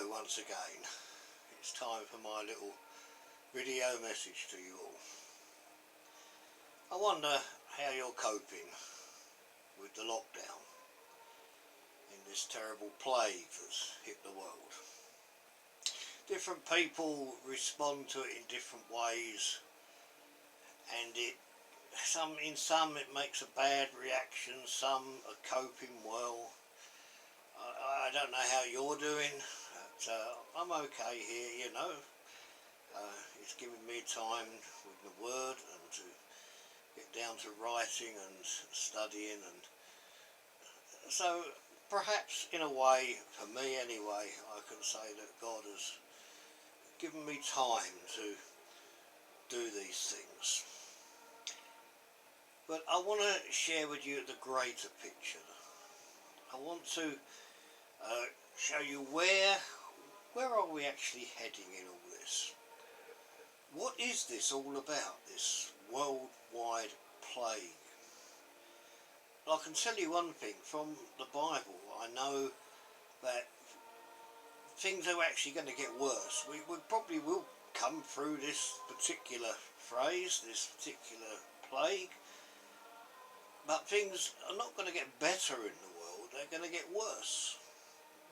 Hello once again. It's time for my little video message to you all. I wonder how you're coping with the lockdown in this terrible plague that's hit the world. Different people respond to it in different ways, and in some it makes a bad reaction, some are coping well. I don't know how you're doing, but I'm okay here, you know. It's giving me time with the word and to get down to writing and studying, and so perhaps in a way, for me anyway, I can say that God has given me time to do these things. But I want to share with you the greater picture. I want to show you where are we actually heading in all this. What is this all about, this worldwide plague? I can tell you one thing from the Bible. I know that things are actually going to get worse. We probably will come through this particular phrase, this particular plague, but things are not going to get better in the world, they're going to get worse.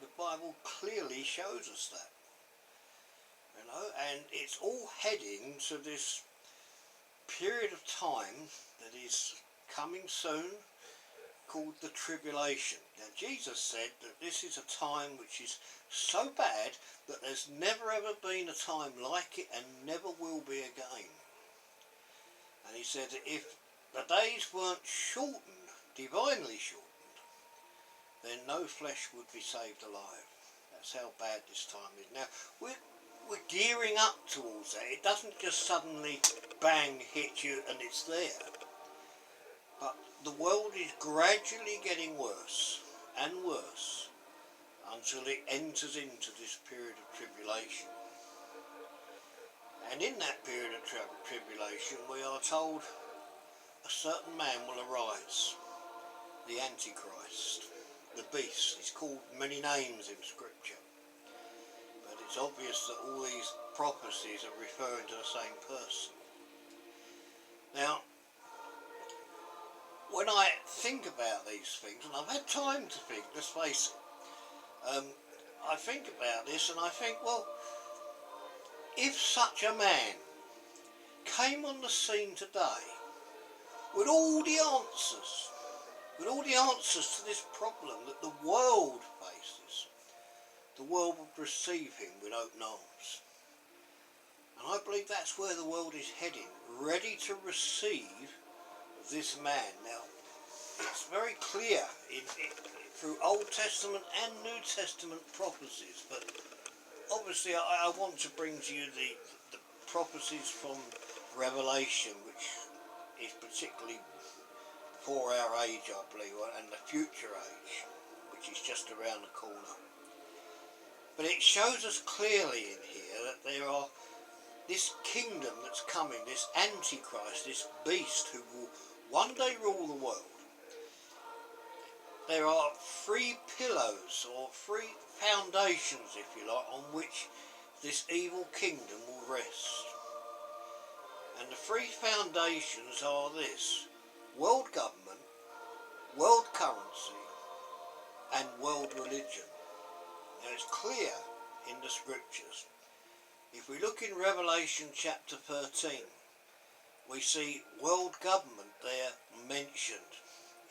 The Bible clearly shows us that, you know, and it's all heading to this period of time that is coming soon, called the Tribulation. Now Jesus said that this is a time which is so bad that there's never ever been a time like it and never will be again. And he said that if the days weren't shortened, divinely shortened, then no flesh would be saved alive. That's how bad this time is. Now, we're gearing up towards that. It doesn't just suddenly bang hit you and it's there. But the world is gradually getting worse and worse until it enters into this period of tribulation. And in that period of tribulation, we are told a certain man will arise, the Antichrist. The beast. He's called many names in Scripture, but it's obvious that all these prophecies are referring to the same person. Now, when I think about these things, and I've had time to think, let's face it, I think about this and I think, well, if such a man came on the scene today with all the answers, to this problem that the world faces, the world would receive him with open arms. And I believe that's where the world is heading, ready to receive this man. Now, it's very clear through Old Testament and New Testament prophecies, but obviously I want to bring to you the prophecies from Revelation, which is particularly for our age, I believe, and the future age, which is just around the corner. But it shows us clearly in here that there are this kingdom that's coming, this Antichrist, this beast who will one day rule the world. There are three pillars, or three foundations, if you like, on which this evil kingdom will rest. And the three foundations are this: world government, world currency, and world religion. Now it's clear in the scriptures. If we look in Revelation chapter 13, we see world government there mentioned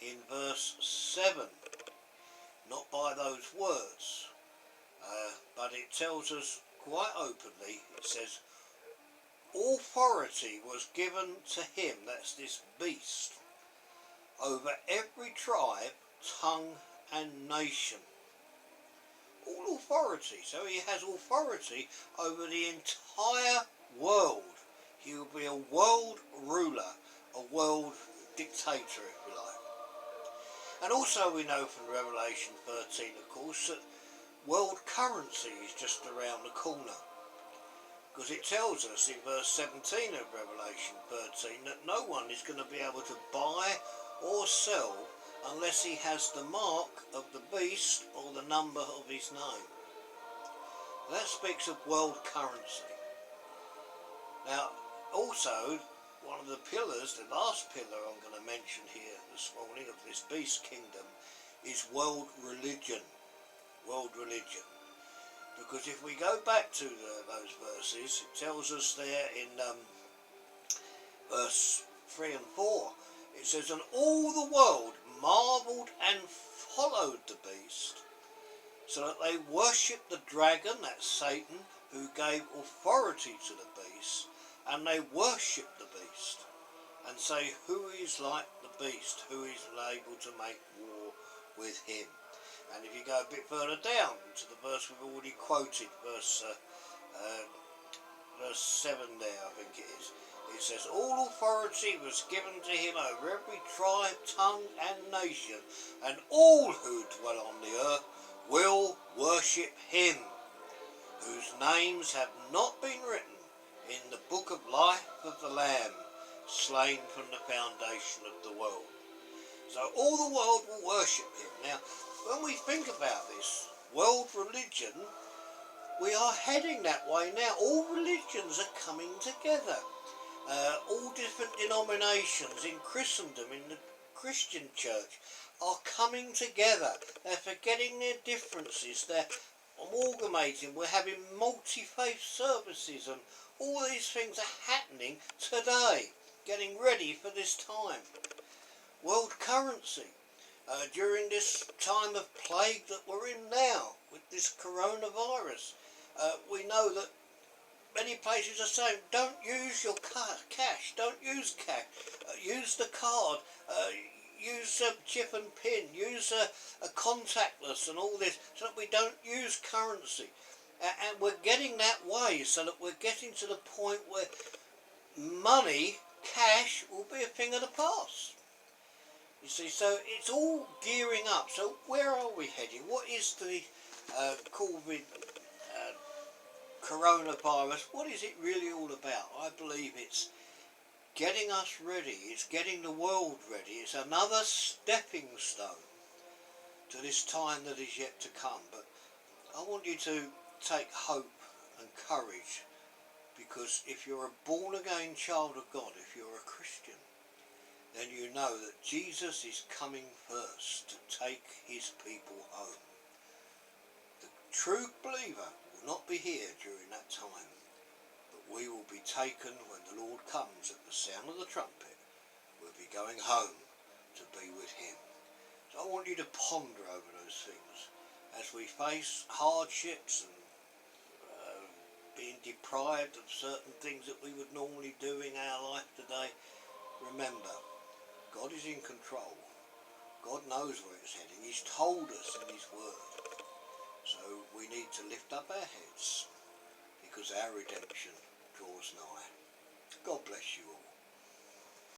in verse 7. Not by those words, but it tells us quite openly, it says, authority was given to him, that's this beast, over every tribe, tongue and nation. All authority. So he has authority over the entire world. He will be a world ruler, a world dictator, if you like. And also we know from Revelation 13, of course, that world currency is just around the corner. Because it tells us in verse 17 of Revelation 13 that no one is going to be able to buy or sell unless he has the mark of the beast or the number of his name. That speaks of world currency. Now, also, one of the pillars, the last pillar I'm going to mention here this morning of this beast kingdom, is world religion. World religion. Because if we go back to those verses, it tells us there in verse 3 and 4, it says, "And all the world marvelled and followed the beast, so that they worshipped the dragon," that's Satan, "who gave authority to the beast, and they worshipped the beast, and say, who is like the beast, who is able to make war with him." And if you go a bit further down to the verse we've already quoted, verse 7 there, I think it is, it says, "All authority was given to him over every tribe, tongue and nation, and all who dwell on the earth will worship him, whose names have not been written in the book of life of the Lamb, slain from the foundation of the world." So all the world will worship him. Now, when we think about this world religion, we are heading that way now. All religions are coming together. All different denominations in Christendom, in the Christian church, are coming together. They're forgetting their differences. They're amalgamating. We're having multi-faith services, and all these things are happening today, getting ready for this time. World currency. During this time of plague that we're in now, with this coronavirus, we know that many places are saying, don't use your cash, don't use cash, use the card, use chip and pin, use a contactless and all this, so that we don't use currency. And we're getting that way, so that we're getting to the point where money, cash, will be a thing of the past. You see, so it's all gearing up. So where are we heading? What is the COVID coronavirus? What is it really all about? I believe it's getting us ready. It's getting the world ready. It's another stepping stone to this time that is yet to come. But I want you to take hope and courage, because if you're a born again child of God, if you're a Christian, then you know that Jesus is coming first to take his people home. The true believer will not be here during that time, but we will be taken when the Lord comes at the sound of the trumpet. We'll be going home to be with him. So I want you to ponder over those things as we face hardships and being deprived of certain things that we would normally do in our life today. Remember, God is in control. God knows where it's heading. He's told us in his word. So we need to lift up our heads, because our redemption draws nigh. God bless you all.